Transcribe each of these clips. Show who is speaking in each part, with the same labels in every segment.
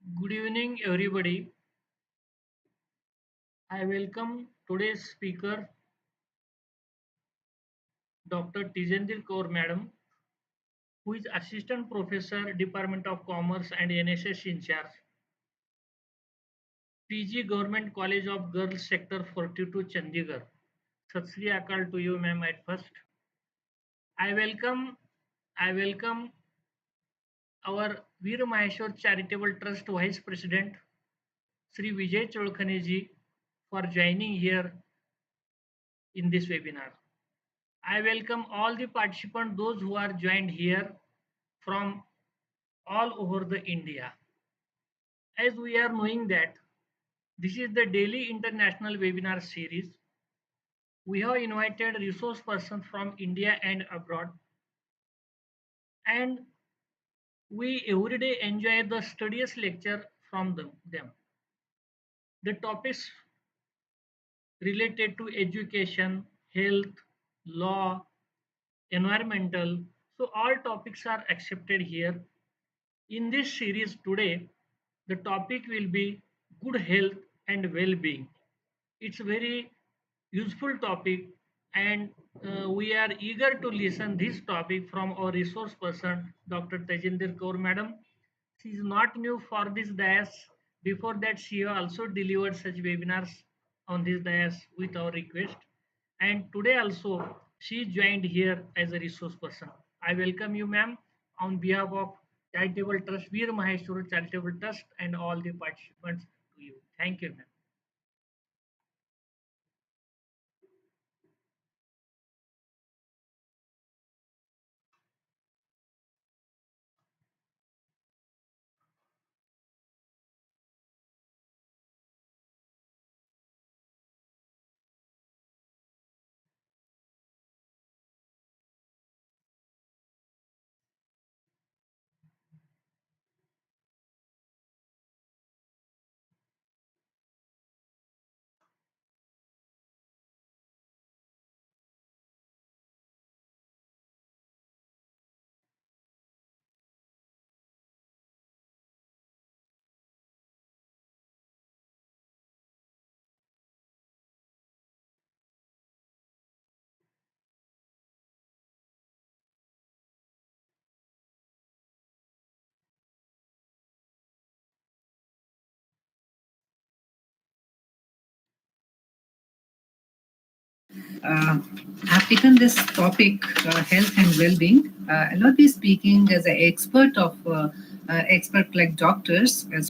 Speaker 1: Good evening, everybody. I welcome today's speaker, Dr. Tajinder Kaur, Madam, who is Assistant Professor, Department of Commerce and NSS Incharge, PG Government College of Girls Sector 42, Chandigarh. Sat Sri Akal to you, ma'am, at first. I welcome, I welcome our Veer Maheshwar Charitable Trust Vice President, Sri Vijay Cholkhaneji, for joining here in this webinar. I welcome all the participants, those who are joined here from all over the India. As we are knowing that this is the daily international webinar series, we have invited resource persons from India and abroad, and we every day enjoy the studious lecture from them. The topics related to education, health, law, environmental, so all topics are accepted here. In this series today, the topic will be good health and well-being. It's a very useful topic, and we are eager to listen this topic from our resource person, Dr. Tajinder Kaur Madam. She is not new for this dais. Before that, she also delivered such webinars on this dais with our request. And today also, she joined here as a resource person. I welcome you, ma'am, on behalf of Charitable Trust, Veer Maheshwar Charitable Trust, and all the participants to you. Thank you, ma'am.
Speaker 2: uh, I've taken this topic, health and well-being. I'll not be speaking as an expert like doctors. As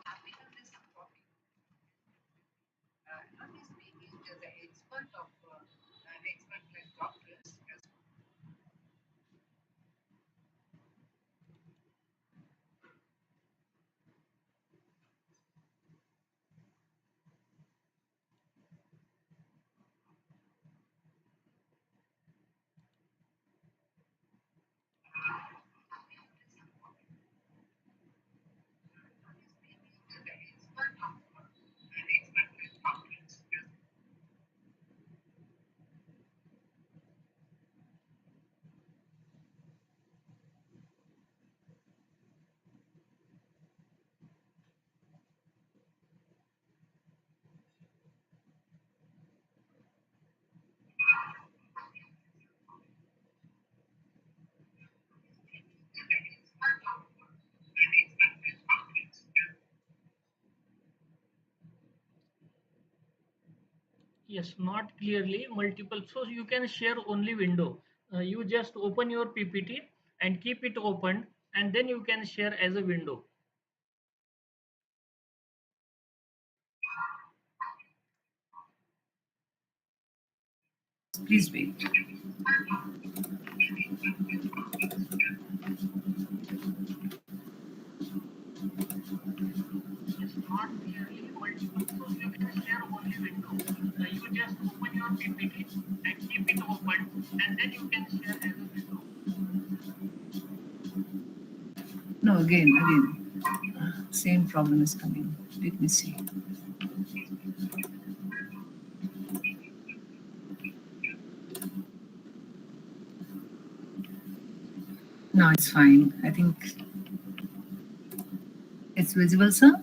Speaker 2: I've taken this topic, I'll not be speaking as an expert like doctors. As
Speaker 1: Yes, not clearly, multiple. So you can share only window. You just open your PPT and keep it open, and then you can share as a window.
Speaker 2: Please wait.
Speaker 1: Yes, not clearly, multiple. So you can share only window. You just open your PPT and keep it open, and then you can share as a window.
Speaker 2: No, again, same problem is coming. Let me see. No, it's fine. I think it's visible, sir.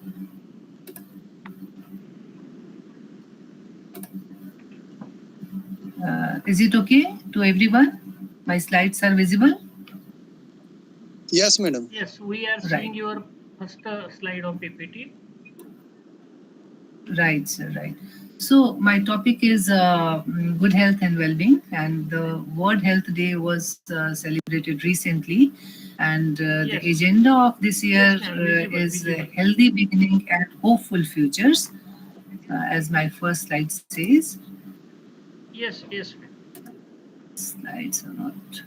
Speaker 2: Is it okay to everyone? My slides are visible?
Speaker 3: Yes, madam.
Speaker 1: Yes, we are
Speaker 2: Right.
Speaker 1: seeing your first slide of PPT.
Speaker 2: Right, sir, right. So my topic is good health and well-being, and the World Health Day was celebrated recently, and the
Speaker 1: Yes.
Speaker 2: agenda of this year
Speaker 1: Yes, ma'am, visible,
Speaker 2: is
Speaker 1: visible.
Speaker 2: healthy beginning and hopeful futures, as my first slide says.
Speaker 1: Yes, yes, ma'am.
Speaker 2: Slides are not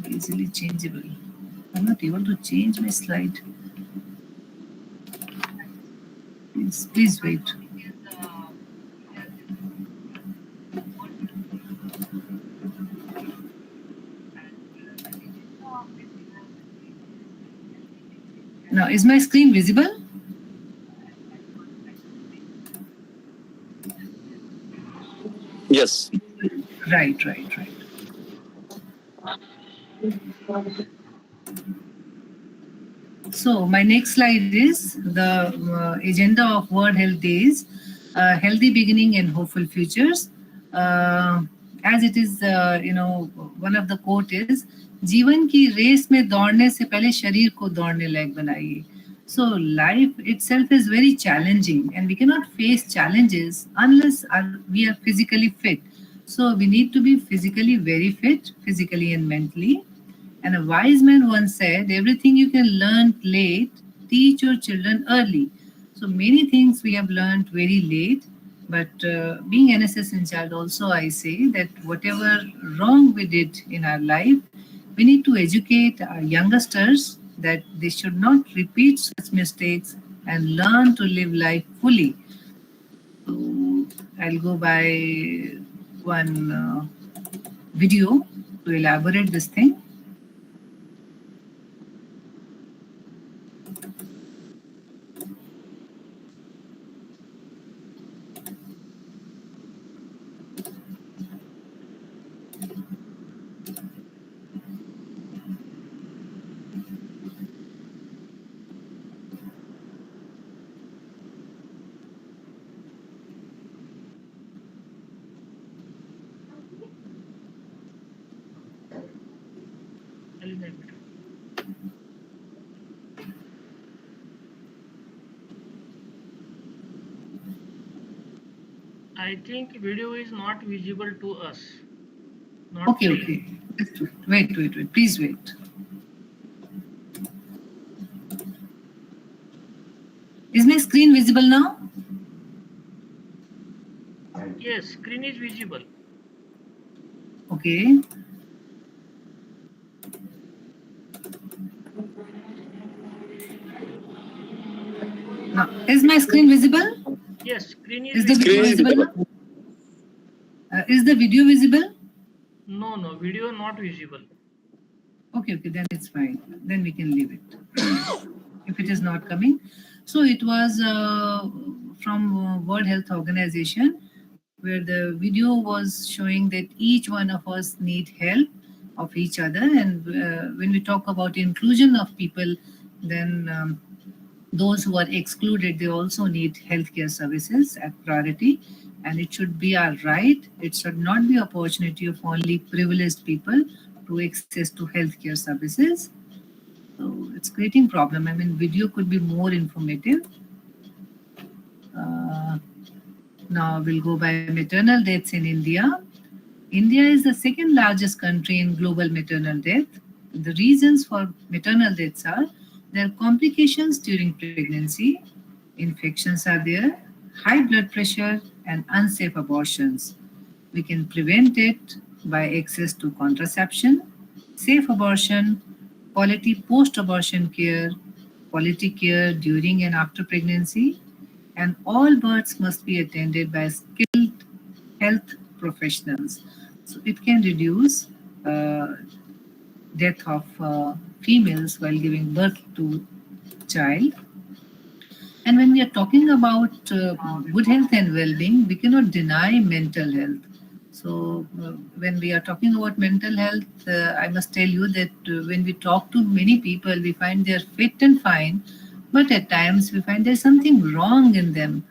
Speaker 2: easily changeable. I'm not able to change my slide. Please wait. Now, is my screen visible?
Speaker 3: Yes.
Speaker 2: Right. So my next slide is the agenda of World Health Days, healthy beginning and hopeful futures. As it is, one of the quote is, जीवन की race में दौड़ने से पहले शरीर को दौड़ने लायक बनाइए. So life itself is very challenging, and we cannot face challenges unless we are physically fit. So we need to be physically very fit, physically and mentally. And a wise man once said, everything you can learn late, teach your children early. So many things we have learned very late, but being NSS in child, also I say that whatever wrong we did in our life, we need to educate our youngsters that they should not repeat such mistakes and learn to live life fully. So I'll go by one video to elaborate this thing.
Speaker 1: I think video is not visible to us. Not
Speaker 2: Okay,
Speaker 1: playing.
Speaker 2: okay. Just wait. Please wait. Is my screen visible now?
Speaker 1: Yes, screen is visible.
Speaker 2: Okay. Now, is my screen visible?
Speaker 1: Yes, screen is
Speaker 2: Is the video
Speaker 1: visible.
Speaker 2: visible now? Is the video visible?
Speaker 1: No, video not visible.
Speaker 2: Okay, then it's fine. Then we can leave it. If it is not coming. So it was from World Health Organization, where the video was showing that each one of us need help of each other. And when we talk about inclusion of people, then those who are excluded, they also need healthcare services at priority, and it should be our right. It should not be opportunity of only privileged people to access to healthcare services. So it's creating problem. I mean, video could be more informative. Uh, Now we'll go by maternal deaths in India. India is the second largest country in global maternal death. The reasons for maternal deaths are there are complications during pregnancy, infections are there, high blood pressure, and unsafe abortions. We can prevent it by access to contraception, safe abortion, quality post abortion care, quality care during and after pregnancy, and all births must be attended by skilled health professionals. So it can reduce death of females while giving birth to child. And when we are talking about good health and well-being, we cannot deny mental health. So when we are talking about mental health, I must tell you that when we talk to many people, we find they are fit and fine, but at times we find there's something wrong in them.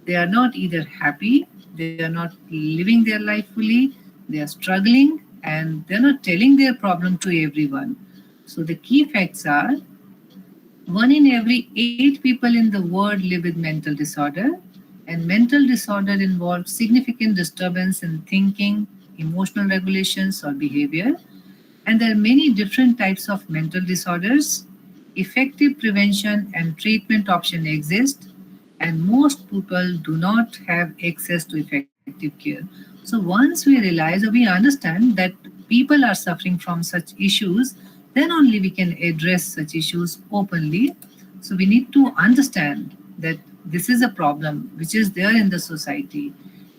Speaker 2: They are not either happy, they are not living their life fully, they are struggling, and they're not telling their problem to everyone. So the key facts are: one in every 8 people in the world live with mental disorder, and mental disorder involves significant disturbance in thinking, emotional regulations, or behavior. And there are many different types of mental disorders. Effective prevention and treatment options exist, and most people do not have access to effective care. So once we realize or we understand that people are suffering from such issues, then only we can address such issues openly. So we need to understand that this is a problem which is there in the society.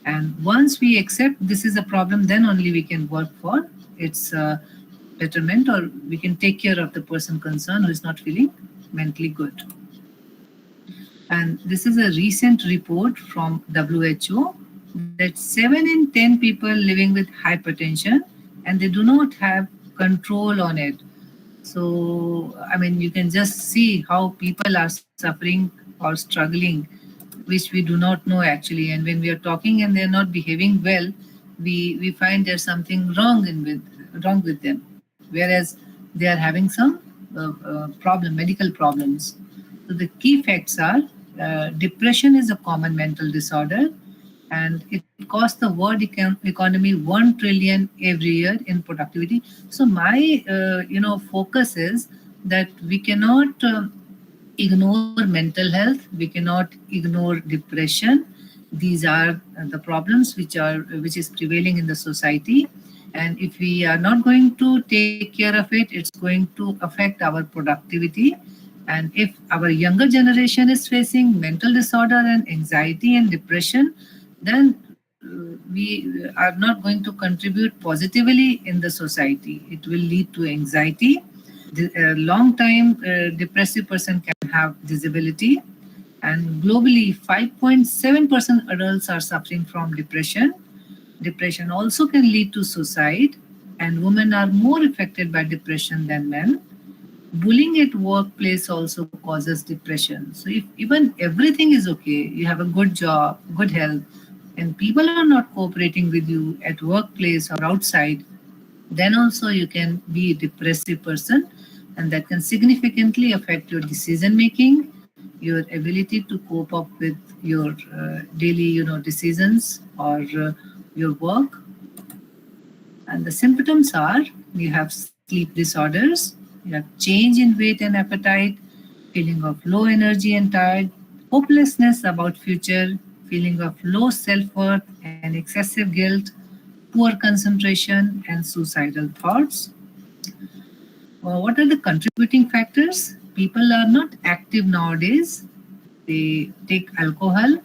Speaker 2: And once we accept this is a problem, then only we can work for its betterment, or we can take care of the person concerned who is not feeling mentally good. And this is a recent report from WHO that 7 in 10 people living with hypertension, and they do not have control on it. So, I mean, you can just see how people are suffering or struggling, which we do not know actually. And when we are talking and they're not behaving well, we find there's something wrong with them, whereas they are having some medical problems. So the key facts are: depression is a common mental disorder, and it costs the world economy 1 trillion every year in productivity. So my focus is that we cannot ignore mental health, we cannot ignore depression. These are the problems which is prevailing in the society, and if we are not going to take care of it, it's going to affect our productivity. And if our younger generation is facing mental disorder and anxiety and depression, then we are not going to contribute positively in the society. It will lead to anxiety. A long time depressive person can have disability, and globally 5.7% adults are suffering from depression. Depression also can lead to suicide, and women are more affected by depression than men. Bullying at workplace also causes depression. So if even everything is okay, you have a good job, good health, and people are not cooperating with you at workplace or outside, then also you can be a depressive person, and that can significantly affect your decision making, your ability to cope up with your daily decisions or your work. And the symptoms are: you have sleep disorders, you have change in weight and appetite, feeling of low energy and tired, hopelessness about future, feeling of low self-worth and excessive guilt, poor concentration, and suicidal thoughts. What are the contributing factors? People are not active nowadays. They take alcohol,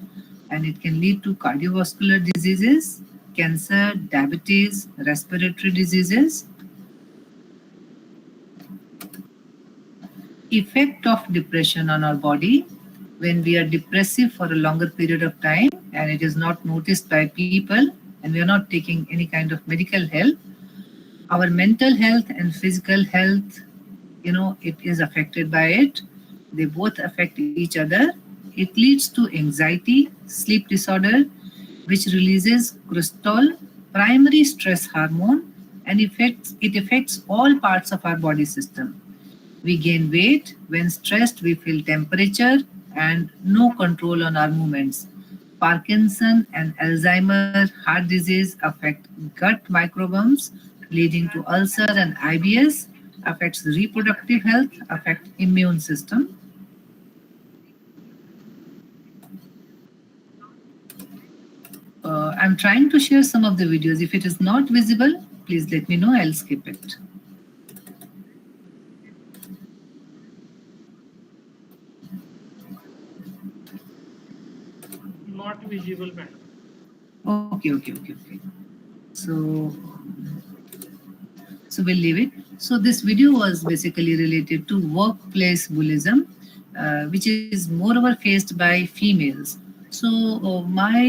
Speaker 2: and it can lead to cardiovascular diseases, cancer, diabetes, respiratory diseases. Effect of depression on our body: when we are depressive for a longer period of time and it is not noticed by people, and we are not taking any kind of medical help, our mental health and physical health, it is affected by it. They both affect each other. It leads to anxiety, sleep disorder, which releases cortisol, primary stress hormone, and it affects all parts of our body system. We gain weight. When stressed, we feel temperature and no control on our movements. Parkinson and Alzheimer heart disease affect gut microbiomes, leading to ulcer and IBS, affects reproductive health, affect immune system. I'm trying to share some of the videos. If it is not visible, please let me know. I'll skip it.
Speaker 1: Not visible, madam.
Speaker 2: Okay. So so we'll leave it. So this video was basically related to workplace bullyism, which is moreover faced by females. So my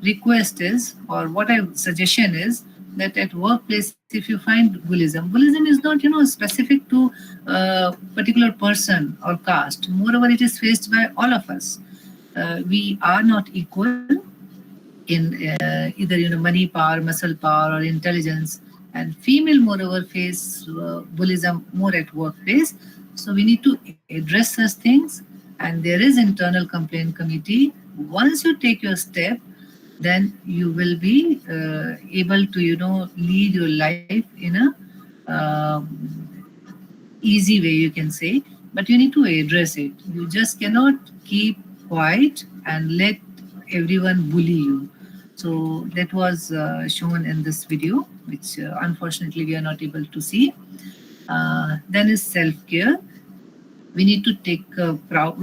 Speaker 2: request is, or what I suggestion is, that at workplace, if you find bullyism is not specific to particular person or caste. Moreover, it is faced by all of us. We are not equal in either money power, muscle power, or intelligence. And female, moreover, face bullyism more at workplace. So we need to address such things. And there is internal complaint committee. Once you take your step, then you will be able to lead your life in a easy way, you can say. But you need to address it. You just cannot keep quiet and let everyone bully you. So that was shown in this video, which unfortunately we are not able to see. Then is self-care. We need to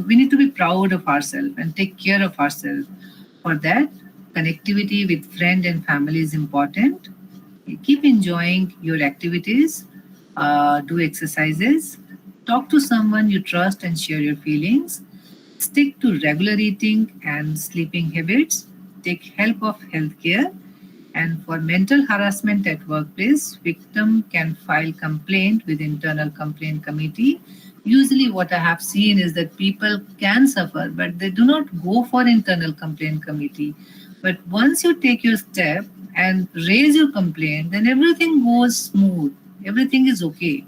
Speaker 2: we need to be proud of ourselves and take care of ourselves. For that, connectivity with friend and family is important. Keep enjoying your activities, do exercises, talk to someone you trust and share your feelings, stick to regular eating and sleeping habits, take help of healthcare. And for mental harassment at workplace, victim can file complaint with internal complaint committee. Usually what I have seen is that people can suffer, but they do not go for internal complaint committee. But once you take your step and raise your complaint, then everything goes smooth. Everything is okay.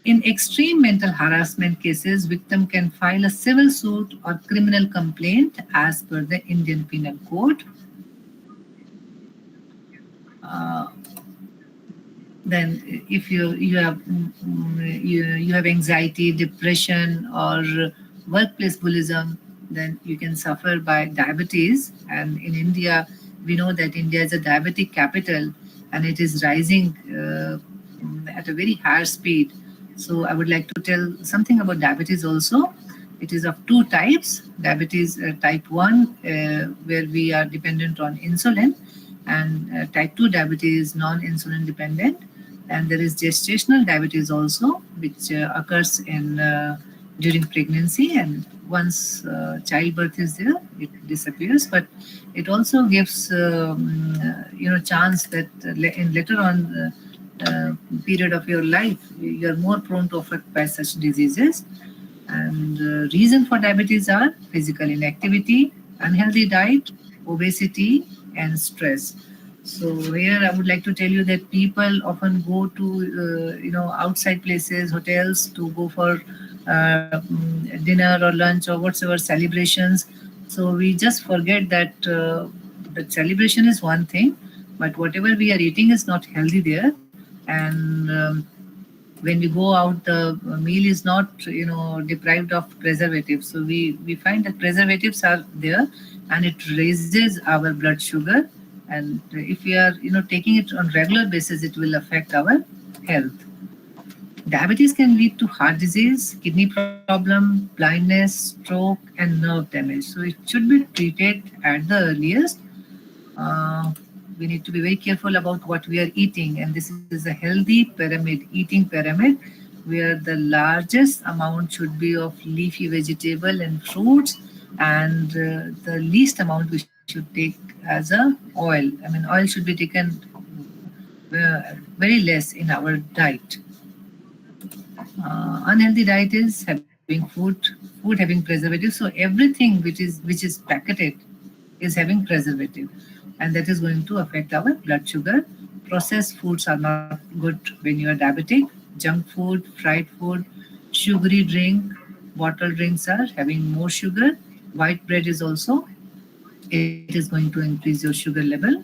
Speaker 2: In extreme mental harassment cases, victim can file a civil suit or criminal complaint as per the Indian Penal Code. Then if you have anxiety, depression, or workplace bullyism, then you can suffer by diabetes. And in India, we know that India is a diabetic capital, and it is rising at a very high speed. So I would like to tell something about diabetes also. It is of two types. Diabetes type 1, where we are dependent on insulin, and type 2 diabetes, non-insulin dependent. And there is gestational diabetes also, which occurs in during pregnancy, and once childbirth is there, it disappears. But it also gives chance that in later on period of your life, you are more prone to affect by such diseases. And reason for diabetes are physical inactivity, unhealthy diet, obesity, and stress. So here I would like to tell you that people often go to outside places, hotels, to go for dinner or lunch or whatsoever celebrations. So we just forget that that celebration is one thing, but whatever we are eating is not healthy there. And when we go out, the meal is not deprived of preservatives. So we find that preservatives are there, and it raises our blood sugar. And if we are taking it on regular basis, it will affect our health. Diabetes can lead to heart disease, kidney problem, blindness, stroke, and nerve damage. So it should be treated at the earliest. We need to be very careful about what we are eating, and this is a healthy pyramid, eating pyramid, where the largest amount should be of leafy vegetable and fruits, and the least amount we should take as a oil. I mean, oil should be taken very less in our diet. Unhealthy diet is having food having preservative. So everything which is packeted is having preservative, and that is going to affect our blood sugar. Processed foods are not good when you are diabetic. Junk food, fried food, sugary drink, bottled drinks are having more sugar. White bread is also, it is going to increase your sugar level.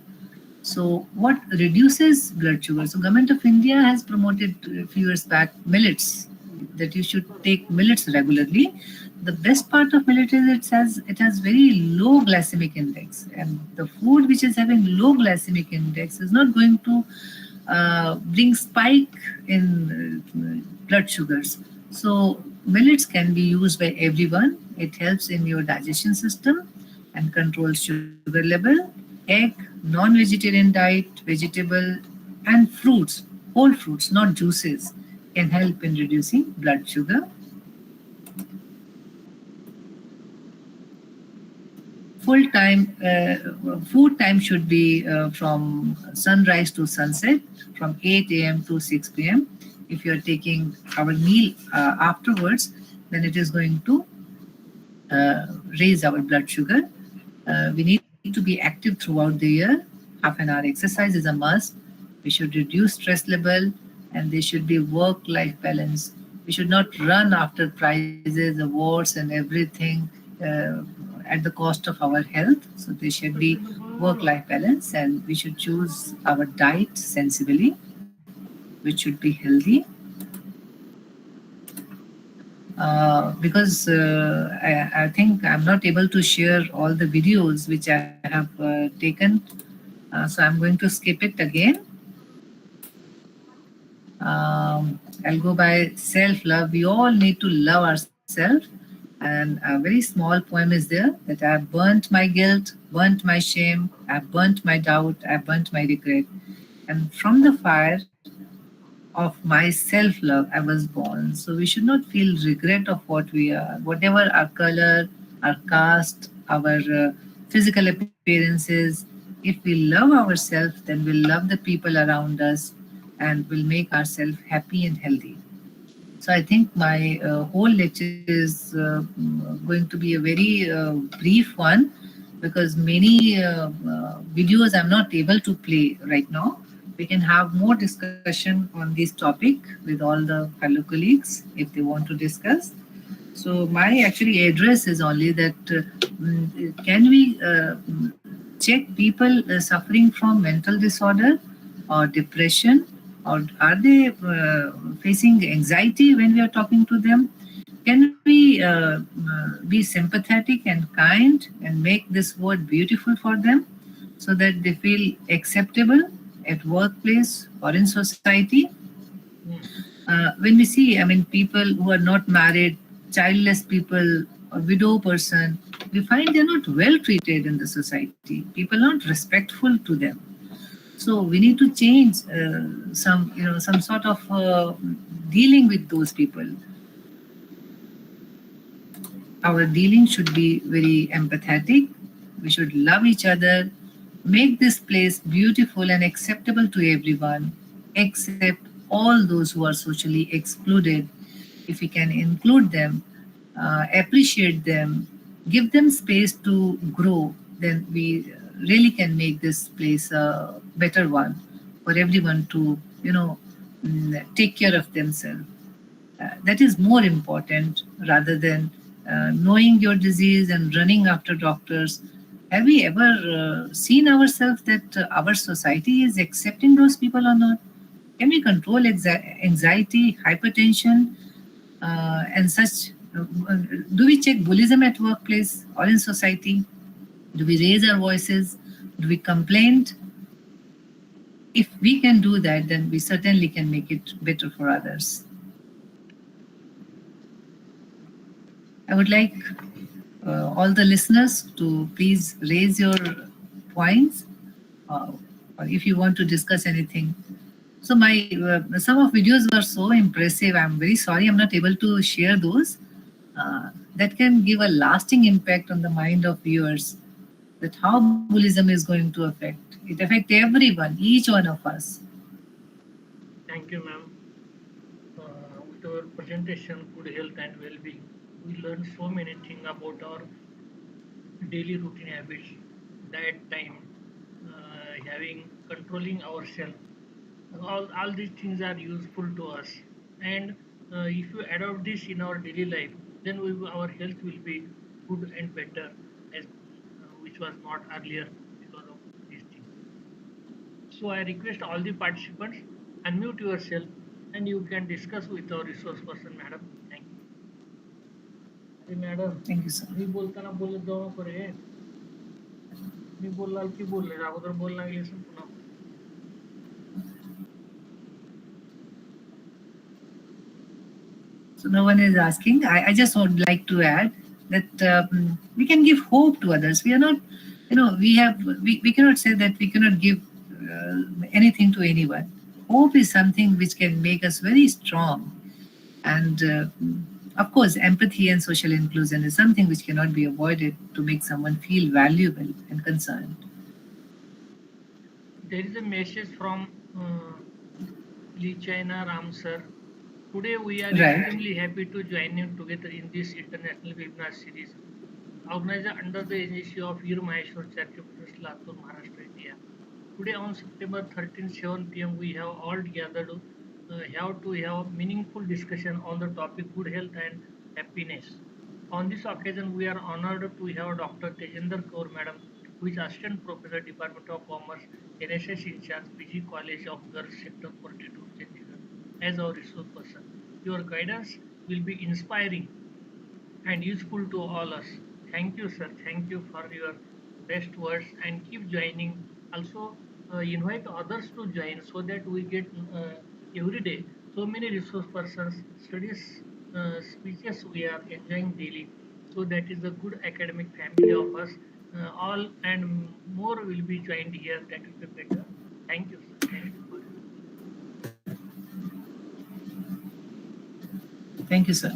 Speaker 2: So what reduces blood sugar? So Government of India has promoted a few years back millets, that you should take millets regularly. The best part of millet is it has very low glycemic index, and the food which is having low glycemic index is not going to bring spike in blood sugars. So millets can be used by everyone. It helps in your digestion system and controls sugar level. Egg, non-vegetarian diet, vegetable, And fruits, whole fruits, not juices, can help in reducing blood sugar. Full time food time should be from sunrise to sunset, from 8 a.m. to 6 p.m. If you are taking our meal afterwards, then it is going to raise our blood sugar. We need to be active throughout the year. Half an hour exercise is a must. We should reduce stress level, and there should be work-life balance. We should not run after prizes, awards, and everything at the cost of our health. So there should be work-life balance, and we should choose our diet sensibly, which should be healthy. Because I think I'm not able to share all the videos which I have taken. So I'm going to skip it again. I'll go by self love. We all need to love ourselves. And a very small poem is there that I've burnt my guilt, burnt my shame, I've burnt my doubt, I've burnt my regret. And from the fire of my self love, I was born. So we should not feel regret of what we are, whatever our color, our caste, our physical appearances. If we love ourselves, then we'll love the people around us and will make ourselves happy and healthy. So I think my whole lecture is going to be a very brief one, because many videos I'm not able to play right now. We can have more discussion on this topic with all the fellow colleagues if they want to discuss. So my actually address is only that can we check people suffering from mental disorder or depression, or are they facing anxiety when we are talking to them? Can we be sympathetic and kind and make this word beautiful for them so that they feel acceptable at workplace or in society? When we see, I mean, people who are not married, childless people, or widow person, we find they're not well treated in the society. People are not respectful to them. So we need to change some sort of dealing with those people. Our dealing should be very empathetic. We should love each other, make this place beautiful and acceptable to everyone, except all those who are socially excluded. If we can include them, appreciate them, give them space to grow, then we really can make this place a better one for everyone to, take care of themselves. That is more important rather than knowing your disease and running after doctors. Have we ever seen ourselves that our society is accepting those people or not? Can we control anxiety, hypertension, and such? Do we check bullyism at workplace or in society? Do we raise our voices? Do we complain? If we can do that, then we certainly can make it better for others. I would like all the listeners to please raise your points, or if you want to discuss anything. So my some of videos were so impressive. I'm very sorry I'm not able to share those. That can give a lasting impact on the mind of viewers. That how bullyism is going to affect. It affects everyone, each one of us.
Speaker 1: Thank you, ma'am. With our presentation, good health and well-being, we learned so many things about our daily routine habits, diet time, having controlling ourselves. All these things are useful to us, and if you adopt this in our daily life, then our health will be good and better, as which was not earlier because of these things. So I request all the participants unmute yourself and you can discuss with our resource person, madam. Thank you. अरे madam
Speaker 2: Thank you, sir.
Speaker 1: मी बोलताना बोलत जाऊ नको रे. मी बोललाल की बोलले अगोदर बोल लागले पुन्हा.
Speaker 2: So no one is asking. I just would like to add that we can give hope to others. We are not, we cannot say that we cannot give anything to anyone. Hope is something which can make us very strong. And of course, empathy and social inclusion is something which cannot be avoided to make someone feel valuable and concerned.
Speaker 1: There is a message from Lichana Ram sir. Today we are
Speaker 2: Right.
Speaker 1: extremely happy to join you together in this international webinar series organized under the agency of Veer Maheshwar Charitable Trust, Latur, Maharashtra, India. Today on September 13, 7 p.m. we have all gathered have to have meaningful discussion on the topic good health and happiness. On this occasion, we are honored to have Dr. Tajinder Kaur, Madam, who is Assistant Professor, Department of Commerce, NSS Incharge, PG College of Girls, Sector 42, Chandigarh, as our resource person. Your guidance will be inspiring and useful to all us. Thank you, sir. Thank you for your best words and keep joining. Also, invite others to join so that we get every day so many resource persons, studies, speeches we are enjoying daily. So that is a good academic family of us. All and more will be joined here. That will be better. Thank you, sir. Thank you for your.
Speaker 2: Thank you, sir.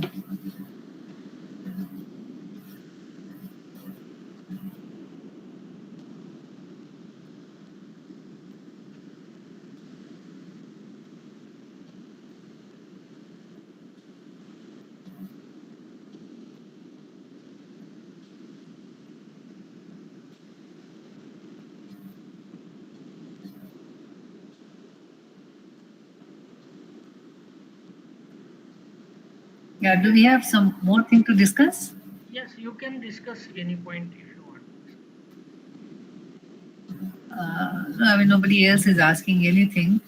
Speaker 2: Yeah, do we have some more thing to discuss?
Speaker 1: Yes, you can discuss any point if you want to discuss.
Speaker 2: No, I mean, nobody else is asking anything.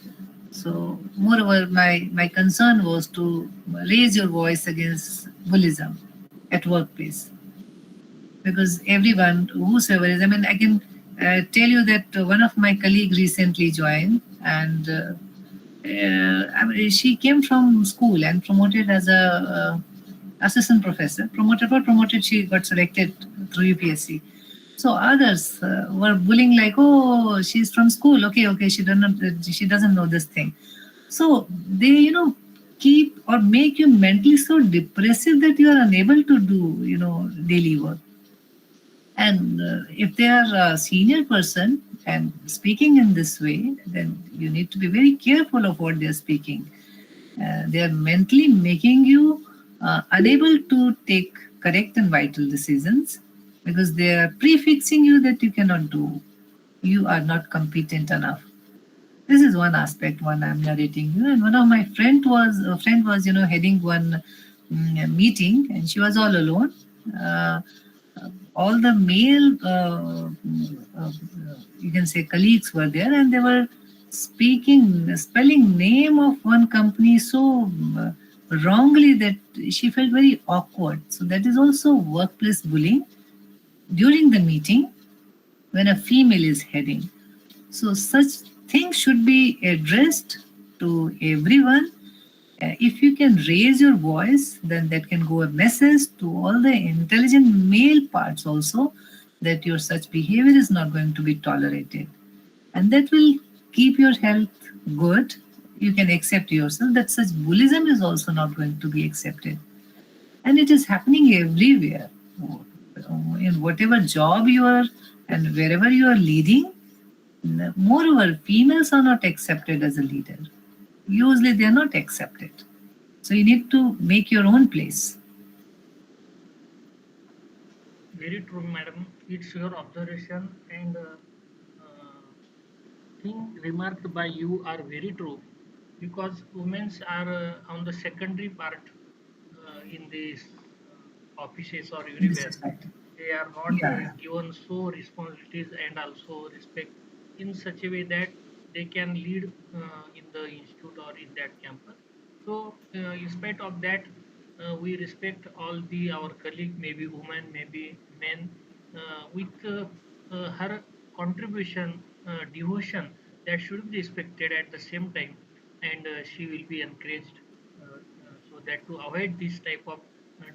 Speaker 2: So, moreover, my concern was to raise your voice against bullyism at workplace, because everyone, whosoever is, I mean, I can tell you that one of my colleagues recently joined, and I mean, she came from school and promoted as a assistant professor. Promoted, she got selected through UPSC. So others were bullying like, oh, she's from school. Okay, okay, she doesn't know this thing. So they, keep or make you mentally so depressive that you are unable to do, daily work. And if they are a senior person and speaking in this way, then you need to be very careful of what they are speaking. They are mentally making you unable to take correct and vital decisions, because they are prefixing you that you cannot do, you are not competent enough. This is one aspect, one I'm narrating you. And one of my friend was, heading one meeting, and she was all alone. Uh, all the male, you can say, colleagues were there, and they were spelling name of one company so wrongly that she felt very awkward. So that is also workplace bullying during the meeting when a female is heading. So such things should be addressed to everyone. If you can raise your voice, then that can go a message to all the intelligent male parts also, that your such behavior is not going to be tolerated. And that will keep your health good. You can accept yourself that such bullyism is also not going to be accepted. And it is happening everywhere. In whatever job you are and wherever you are leading, moreover, females are not accepted as a leader. Usually, they are not accepted. So you need to make your own place.
Speaker 1: Very true, madam. It's your observation and uh, thing remarked by you are very true because women are on the secondary part in these offices or
Speaker 2: In the
Speaker 1: anywhere.
Speaker 2: society.
Speaker 1: They are not
Speaker 2: Yeah.
Speaker 1: given so responsibilities and also respect in such a way that they can lead in the institute or in that campus. So, in spite of that, we respect all the our colleague, maybe women, maybe men, with her contribution, devotion that should be respected at the same time, and she will be encouraged so that to avoid this type of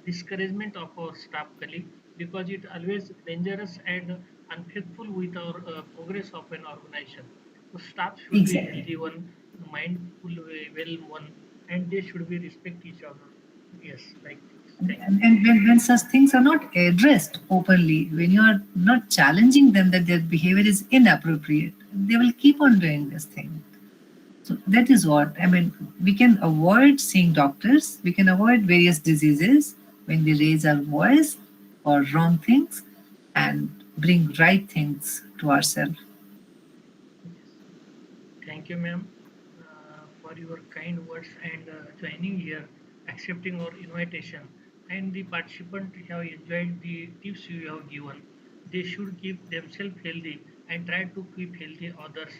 Speaker 1: discouragement of our staff colleague because it always dangerous and unfaithful with our progress of an organization. So staff should be
Speaker 2: Exactly.
Speaker 1: healthy one, mindful, well one, and they should be respect each other. Yes, like this. Thank you.
Speaker 2: And when such things are not addressed openly, when you are not challenging them that their behavior is inappropriate, they will keep on doing this thing. So that is what I mean. We can avoid seeing doctors, we can avoid various diseases when they raise our voice for wrong things and bring right things to ourselves.
Speaker 1: Yes. Thank you, ma'am, for your kind words and joining here, accepting our invitation. And the participants have enjoyed the tips you have given. They should keep themselves healthy and try to keep healthy others.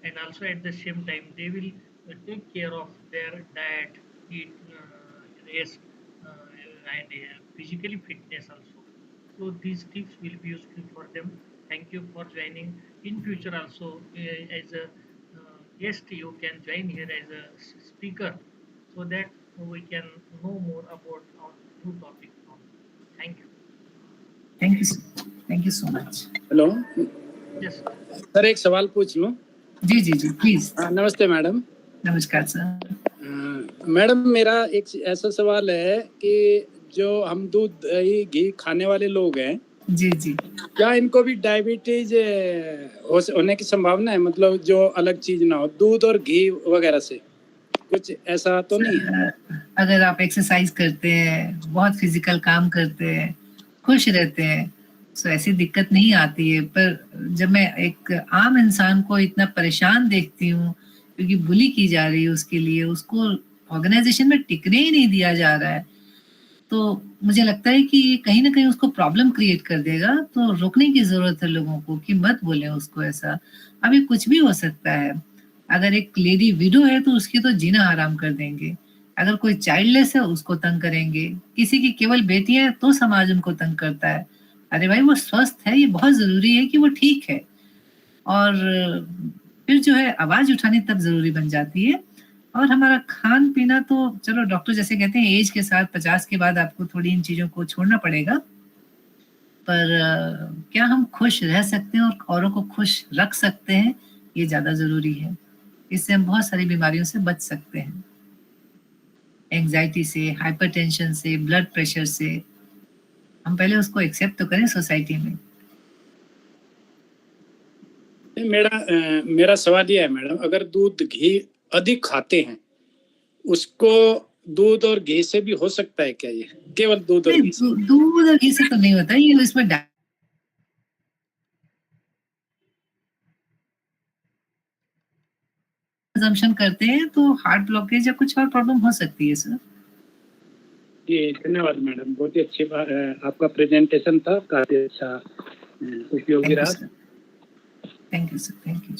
Speaker 1: And also at the same time, they will take care of their diet, eat, rest, and physically fitness also. So these tips will be useful for them. Thank you for joining. In future also, as a guest, you can join here as a speaker, so that we can know more about our new topic also. Thank you.
Speaker 2: Thank you. Thank you so much.
Speaker 4: Hello
Speaker 1: Yes.
Speaker 4: Sir, एक सवाल पूछ लूं?
Speaker 2: जी जी जी please.
Speaker 4: नमस्ते madam.
Speaker 2: नमस्कार sir.
Speaker 4: Madam, मेरा एक ऐसा सवाल है कि जो हम दूध दही घी खाने वाले लोग हैं,
Speaker 2: जी जी,
Speaker 4: क्या इनको भी डायबिटीज होने की संभावना है? मतलब जो अलग चीज ना हो, दूध और घी वगैरह से कुछ ऐसा तो नहीं है?
Speaker 2: अगर आप एक्सरसाइज करते हैं, बहुत फिजिकल काम करते हैं, खुश रहते हैं, तो ऐसी दिक्कत नहीं आती है. पर जब मैं एक आम इंसान को इतना परेशान देखती हूँ क्योंकि बुली की जा रही है उसके लिए, उसको ऑर्गेनाइजेशन में टिकने ही नहीं दिया जा रहा है, तो मुझे लगता है कि ये कहीं ना कहीं उसको प्रॉब्लम क्रिएट कर देगा. तो रोकने की जरूरत है लोगों को कि मत बोले उसको ऐसा. अभी कुछ भी हो सकता है. अगर एक लेडी विडो है तो उसकी तो जीना हराम कर देंगे. अगर कोई चाइल्डलेस है उसको तंग करेंगे. किसी की केवल बेटियां हैं तो समाज उनको तंग करता है. अरे भाई, वो स्वस्थ है, ये बहुत जरूरी है कि वो ठीक है. और फिर जो है आवाज उठानी तब जरूरी बन जाती है. और हमारा खान पीना तो चलो डॉक्टर जैसे कहते हैं एज के साथ 50 के बाद आपको थोड़ी इन चीजों को छोड़ना पड़ेगा. पर क्या हम खुश रह सकते हैं और औरों को खुश रख सकते हैं, ये ज्यादा जरूरी है. इससे हम बहुत सारी बीमारियों से बच सकते हैं. एंजाइटी से, हाइपरटेंशन से, ब्लड प्रेशर से. हम पहले उसको एक्सेप्ट तो करें सोसाइटी में.
Speaker 4: मेरा सवाल ये है मैडम, अगर दूध घी अधिक खाते हैं, उसको दूध और घी से भी हो सकता है क्या? ये केवल दूध और घी से?
Speaker 2: दूध और घी से तो नहीं होता, ये इसमें कंजम्पशन करते हैं तो हार्ट ब्लॉकेज या कुछ और प्रॉब्लम हो सकती है सर.
Speaker 4: जी धन्यवाद मैडम, बहुत ही अच्छी बात. आपका प्रेजेंटेशन था काफी अच्छा, उपयोगी रहा.
Speaker 2: Thank you sir. Thank you.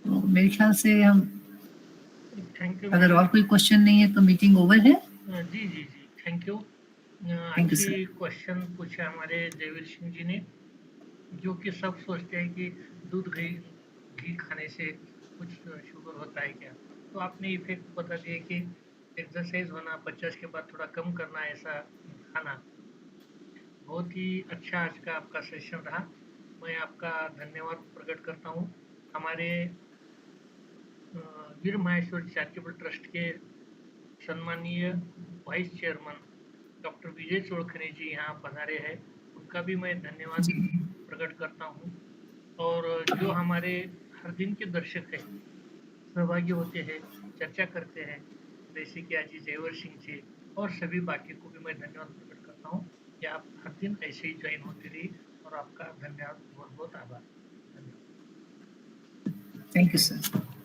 Speaker 2: तो मेरे ख्याल से हम,
Speaker 1: थैंक यू.
Speaker 2: अगर और कोई क्वेश्चन नहीं है तो मीटिंग ओवर है.
Speaker 1: जी जी जी, थैंक यू.
Speaker 2: थैंक यू
Speaker 1: अच्छी
Speaker 2: सर.
Speaker 1: क्वेश्चन पूछा हमारे देवीर सिंह जी ने, जो कि सब सोचते हैं कि दूध घी घी खाने से कुछ शुगर होता है क्या. तो आपने इफेक्ट बता दिया कि एक्सरसाइज होना, 50 के बाद थोड़ा कम करना, ऐसा खाना. बहुत ही अच्छा आज का आपका सेशन रहा. मैं आपका धन्यवाद प्रकट करता हूँ. हमारे वीर महेश्वर चैरिटेबल ट्रस्ट के सम्मानीय वाइस चेयरमैन डॉक्टर विजय चोड़खने जी यहाँ पधारे हैं. उनका भी मैं धन्यवाद प्रकट करता हूँ. और जो हमारे हर दिन के दर्शक हैं, सहभागी होते हैं, चर्चा करते हैं, जैसे कि आज जयवर सिंह जी और सभी बाकी को भी मैं धन्यवाद प्रकट करता हूँ कि आप हर दिन ऐसे ही ज्वाइन होते रहिए. और आपका धन्यवाद, बहुत बहुत आभार. धन्यवाद.
Speaker 2: Thank you sir.